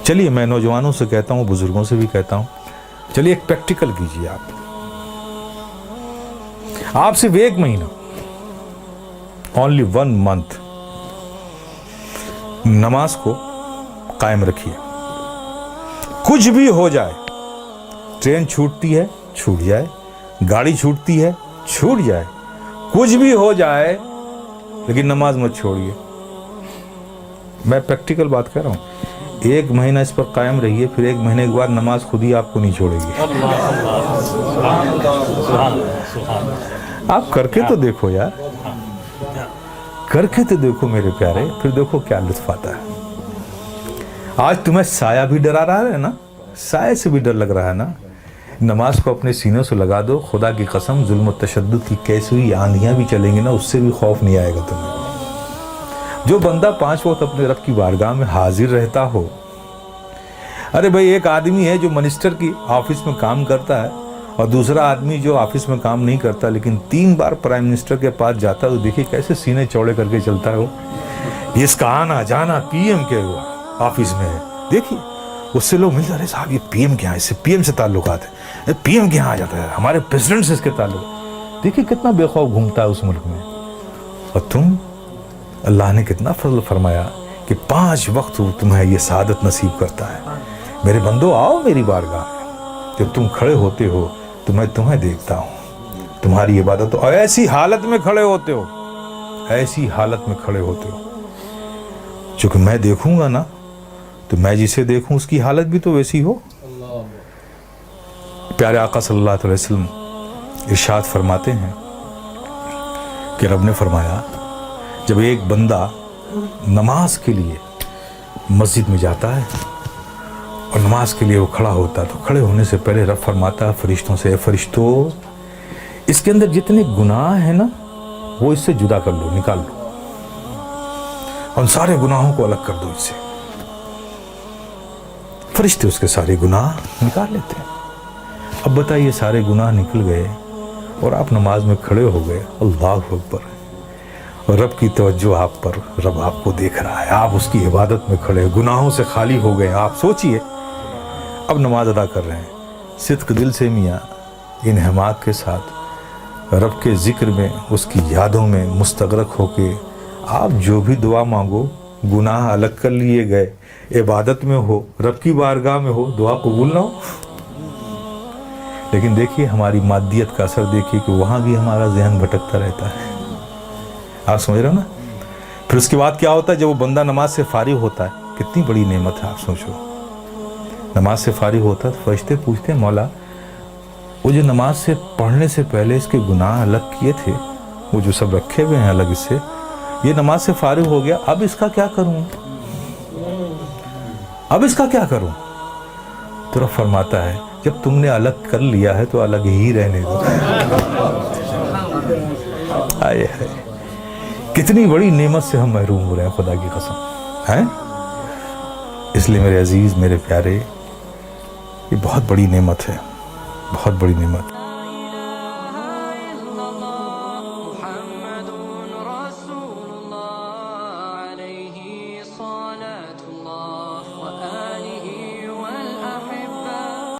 چلیے میں نوجوانوں سے کہتا ہوں, بزرگوں سے بھی کہتا ہوں, چلیے ایک پریکٹیکل کیجیے. آپ صرف 1 مہینہ, only 1 month نماز کو قائم رکھیے. کچھ بھی ہو جائے, ٹرین چھوٹتی ہے چھوٹ جائے, گاڑی چھوٹتی ہے چھوٹ جائے, کچھ بھی ہو جائے, لیکن نماز مت چھوڑیے. میں پریکٹیکل بات کہہ رہا ہوں. 1 مہینہ اس پر قائم رہیے, پھر 1 مہینے کے بعد نماز خود ہی آپ کو نہیں چھوڑے گی. آپ کر کے تو دیکھو یار, کر کے تو دیکھو میرے پیارے, پھر دیکھو کیا لطف آتا ہے. آج تمہیں سایہ بھی ڈرا رہا ہے نا, سایہ سے بھی ڈر لگ رہا ہے نا, نماز کو اپنے سینوں سے لگا دو. خدا کی قسم ظلم و تشدد کی کیسی آندھیاں بھی چلیں گی نا, اس سے بھی خوف نہیں آئے گا تمہیں. جو بندہ 5 وقت اپنے رب کی بارگاہ میں حاضر رہتا ہو. ارے بھائی, ایک آدمی ہے جو منسٹر کی آفس میں کام کرتا ہے, اور دوسرا آدمی جو آفس میں کام نہیں کرتا لیکن 3 بار پرائم منسٹر کے پاس جاتا ہے, تو دیکھیے کیسے سینے چوڑے کر کے چلتا ہے وہ. اس کا آنا جانا پی ایم کے آفس میں ہے. دیکھیے اس سے لوگ ملتے, ارے صاحب یہ پی ایم کے یہاں, اس سے پی ایم سے تعلقات ہیں, پی ایم کے یہاں آ جاتا ہے, ہمارے پریزیڈنٹ سے اس کے تعلق. دیکھیے کتنا بے خوف گھومتا ہے اس ملک میں. اور تم, اللہ نے کتنا فضل فرمایا کہ 5 وقت تمہیں یہ سعادت نصیب کرتا ہے. میرے بندو آؤ میری بارگاہ میں, جب تم کھڑے ہوتے ہو تو میں تمہیں دیکھتا ہوں, تمہاری عبادت, اور ایسی حالت میں کھڑے ہوتے ہو, ایسی حالت میں کھڑے ہوتے ہو. چونکہ میں دیکھوں گا نا, تو میں جسے دیکھوں اس کی حالت بھی تو ویسی ہو. پیارے آقا صلی اللہ علیہ وسلم ارشاد فرماتے ہیں کہ رب نے فرمایا, جب ایک بندہ نماز کے لیے مسجد میں جاتا ہے اور نماز کے لیے وہ کھڑا ہوتا ہے, تو کھڑے ہونے سے پہلے رب فرماتا ہے فرشتوں سے, اے فرشتوں, اس کے اندر جتنے گناہ ہیں نا وہ اس سے جدا کر لو, نکال لو, اور ان سارے گناہوں کو الگ کر دو اس سے. فرشتے اس کے سارے گناہ نکال لیتے ہیں. اب بتائیے, سارے گناہ نکل گئے اور آپ نماز میں کھڑے ہو گئے, اللہ اکبر, اور رب کی توجہ آپ پر, رب آپ کو دیکھ رہا ہے, آپ اس کی عبادت میں کھڑے, گناہوں سے خالی ہو گئے. آپ سوچئے اب نماز ادا کر رہے ہیں صدق دل سے, میاں انہماک کے ساتھ, رب کے ذکر میں, اس کی یادوں میں مستغرق ہو کے آپ جو بھی دعا مانگو, گناہ الگ کر لیے گئے, عبادت میں ہو, رب کی بارگاہ میں ہو, دعا قبول نہ ہو. لیکن دیکھیے ہماری مادیت کا اثر دیکھیے کہ وہاں بھی ہمارا ذہن بھٹکتا رہتا ہے. آپ سمجھ رہے ہو نا. پھر اس کے بعد کیا ہوتا ہے, جب وہ بندہ نماز سے فارغ ہوتا ہے, کتنی بڑی نعمت ہے آپ سوچو. نماز سے فارغ ہوتا ہے تو فرشتے پوچھتے ہیں, مولا وہ جو نماز سے پڑھنے سے پہلے اس کے گناہ الگ کیے تھے, وہ جو سب رکھے ہوئے ہیں الگ, اس سے یہ نماز سے فارغ ہو گیا, اب اس کا کیا کروں, اب اس کا کیا کروں. تو رب فرماتا ہے, جب تم نے الگ کر لیا ہے تو الگ ہی رہنے دو. آئے ہے, کتنی بڑی نعمت سے ہم محروم ہو رہے ہیں, خدا کی قسم ہیں. اس لیے میرے عزیز, میرے پیارے, یہ بہت بڑی نعمت ہے, بہت بڑی نعمت.